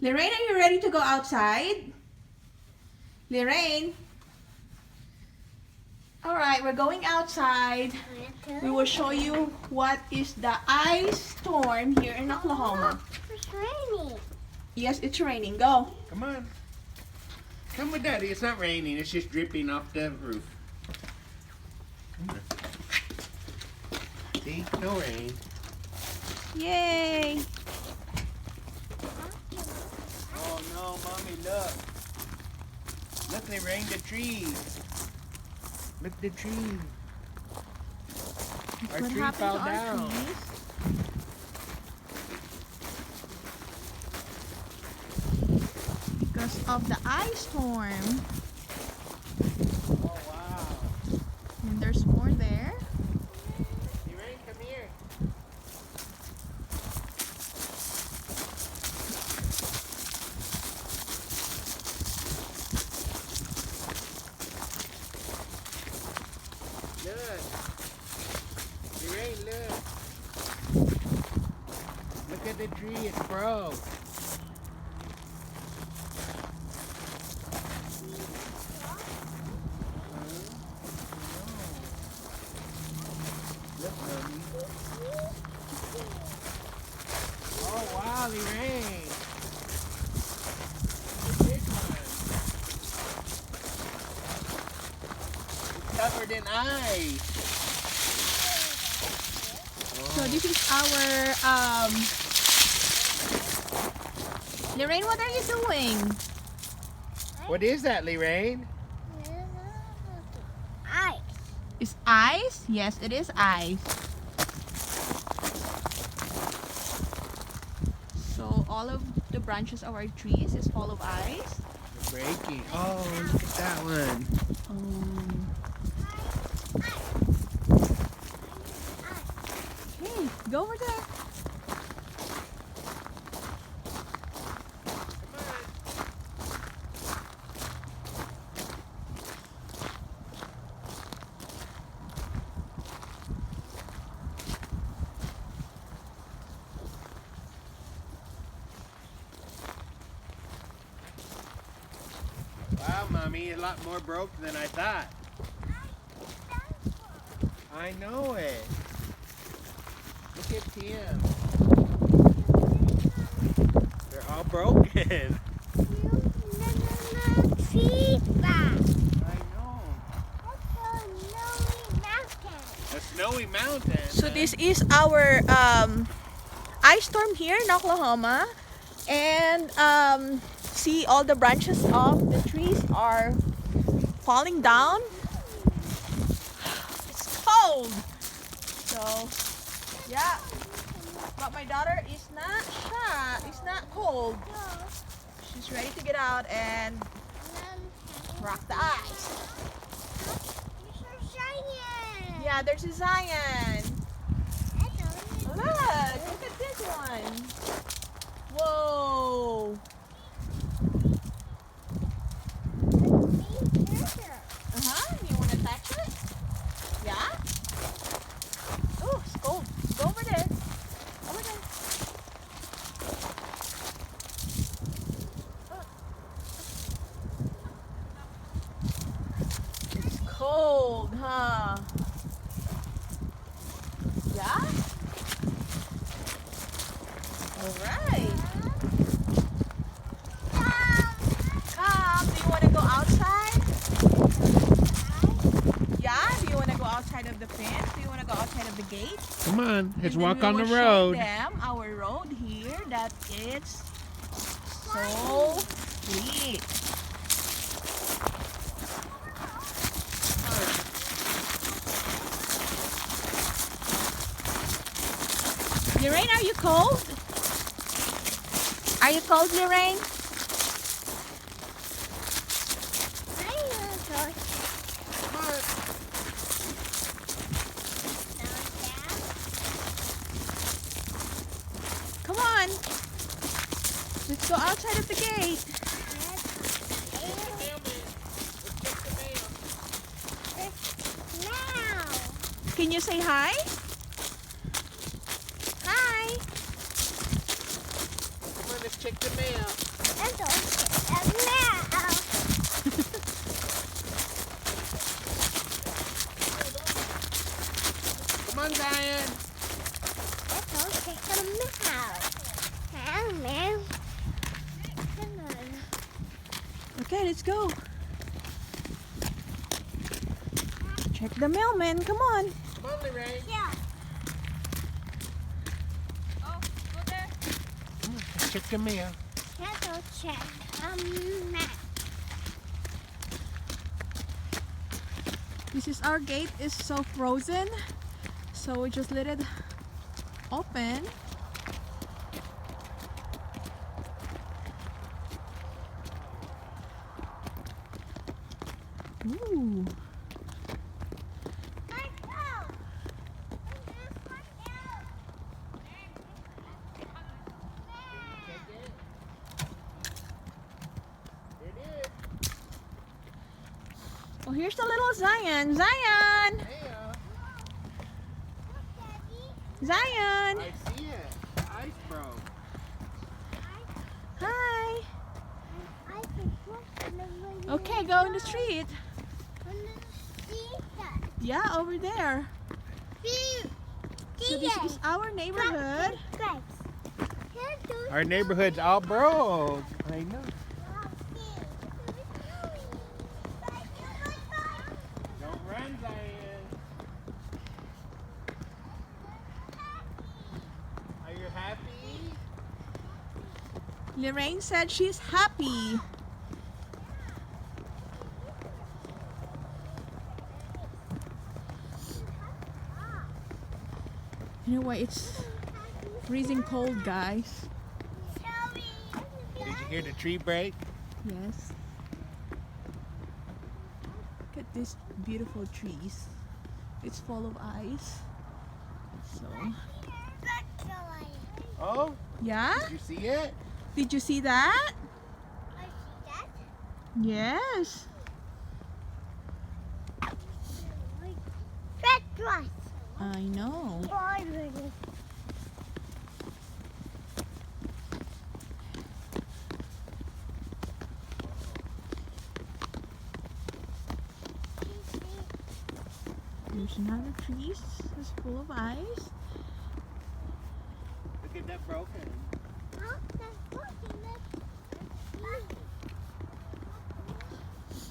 Lorraine, are you ready to go outside? Lorraine? Alright, we're going outside. We will show you what is the ice storm here in Oklahoma. It's raining. Yes, it's raining. Go. Come on. Come with Daddy. It's not raining. It's just dripping off the roof. Come on. See? No rain. Yay. Oh no, Mommy, look. Look, they rained the trees. Look the tree. Our What tree happened fell to our down. trees? Because of the ice storm. Oh wow. And there's more there. Rain, come here. Look. Rain, look. Look at the tree, it's broke. Look, Mommy. Oh wow, Lorraine. The big one. It's covered in ice. So this is our Lorraine, what are you doing? What is that, Lorraine? Ice. Is ice? Yes, it is ice. So all of the branches of our trees is full of ice. They're breaking. Oh, look at that one. Okay, go over there. Wow, Mommy, a lot more broke than I thought. I know it. Look at Tim. They're all broken. I know. A snowy mountain. So this is our ice storm here in Oklahoma, and see all the branches of the trees are falling down. It's cold. So yeah, but my daughter is not shy. It's not cold. She's ready to get out and rock the ice. Yeah, there's a Zion. Look at this one. Whoa. Do you want to touch it? Yeah? Oh, it's cold. Go over there. Over there. It's cold, huh? Yeah? Alright. Come, do you want to go outside? Yeah? Do you want to go outside of the fence? Do you want to go outside of the gate? Come on, let's And then walk we on the will show road. them our road here that it's so sweet. Lorraine, are you cold? Are you cold, Lorraine? Come on. Let's go outside of the gate. Can you say hi? Hi. Come on, let's check the mail. Let's go check the mail. Come on, Zion. Let's go check the mail. Come on. Okay, let's go. Check the mailman. Come on. Come on, Lorraine. Yeah. Oh, go there. Come on, let's check the mail. Let's go check the mail. This is our gate is so frozen, so we just let it open. Ooh. Oh, here's the little Zion. Zion! Hey, Zion! I see it. The ice broke. Hi! Okay, go in the street. Yeah, over there. So this is our neighborhood. Our neighborhood's all broke. I know. Don't run, Zion. Are you happy? Lorraine said she's happy. You know what? It's freezing cold, guys. Did you hear the tree break? Yes. Look at these beautiful trees. It's full of ice. So, Oh, yeah? did you see it? Did you see that? Yes. I know. There's another tree. It's full of ice. Look at that broken.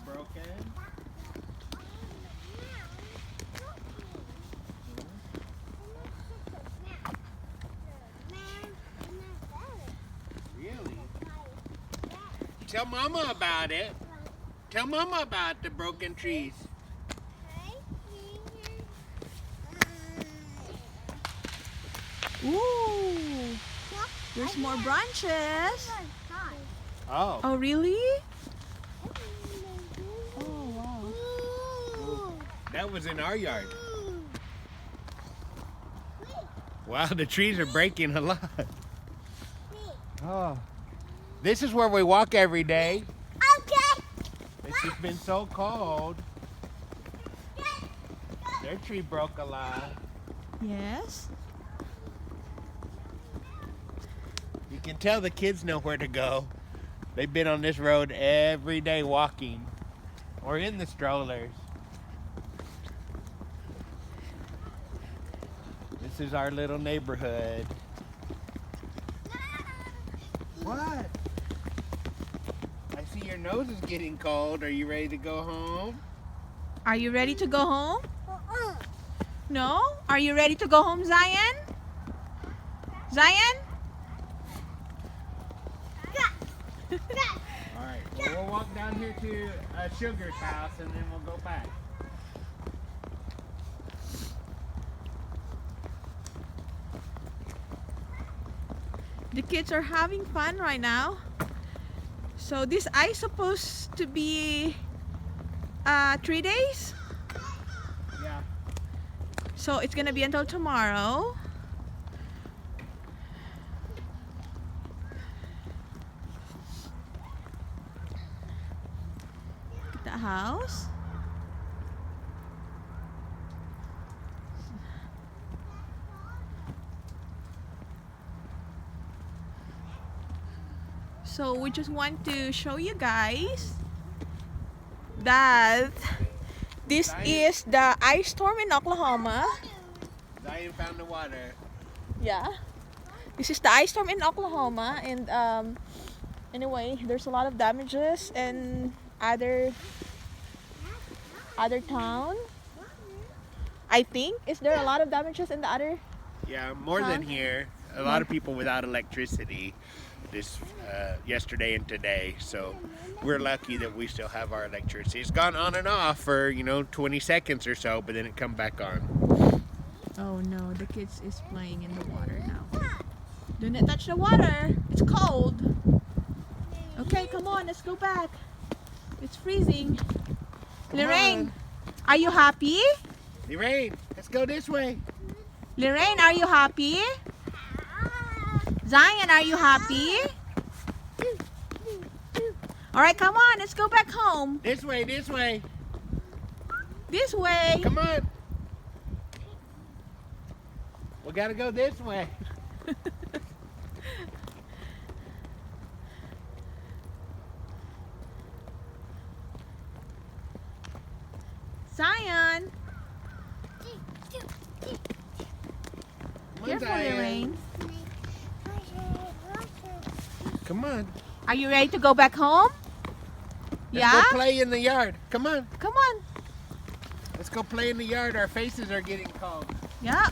Broken. Really? Tell Mama about it. Tell Mama about the broken trees. Ooh. There's more branches. Oh. Oh, really? Oh, wow. That was in our yard. Wow, the trees are breaking a lot. Oh. This is where we walk every day. Okay. It's just been so cold. Their tree broke a lot. Yes. You can tell the kids know where to go. They've been on this road every day walking or in the strollers. This is our little neighborhood. What? I see your nose is getting cold. Are you ready to go home? Are you ready to go home? No? Are you ready to go home, Zion? Zion? All right. Well, we'll walk down here to Sugar's house and then we'll go back. The kids are having fun right now. So this ice supposed to be 3 days. Yeah. So it's gonna be until tomorrow. Look at the house. So we just want to show you guys that this is the ice storm in Oklahoma. Zion found the water. Yeah, this is the ice storm in Oklahoma, and anyway, there's a lot of damages in other town. I think, is there a lot of damages in the other? Yeah, more than here. A lot of people without electricity this yesterday and today. So we're lucky that we still have our electricity. It's gone on and off for 20 seconds or so, but then it come back on. Oh no, the kids is playing in the water now. Do not touch the water. It's cold. Okay, come on, let's go back. It's freezing. Lorraine, are you happy? Lorraine, let's go this way. Lorraine, are you happy? Zion, are you happy? All right, come on, let's go back home. This way, this way. This way. Come on. We gotta go this way. Zion. Come on, Careful, Zion. Lorraine. Come on. Are you ready to go back home? Let's Yeah? go play in the yard. Come on. Come on. Let's go play in the yard. Our faces are getting cold. Yeah.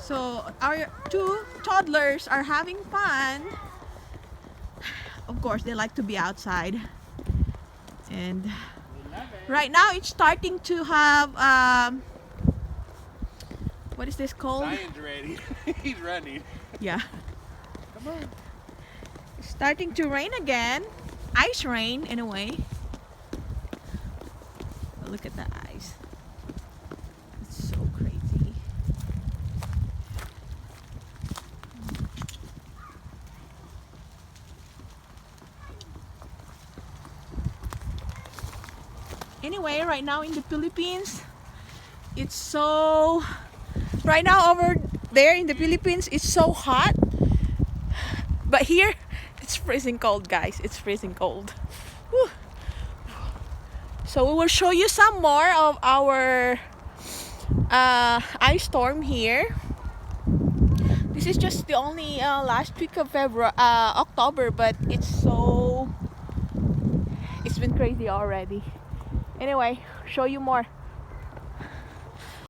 So our two toddlers are having fun. Of course, they like to be outside. And right now it's starting to have what is this called? Zion's ready. He's running. Yeah. Come on. It's starting to rain again. Ice rain in a way. Look at the ice. It's so crazy. Anyway, right now in the Philippines, it's so... Right now over there in the Philippines, it's so hot. But here, it's freezing cold, guys. It's freezing cold. Whew. So we will show you some more of our ice storm here. This is just the only last week of October, but it's been crazy already. Anyway, show you more.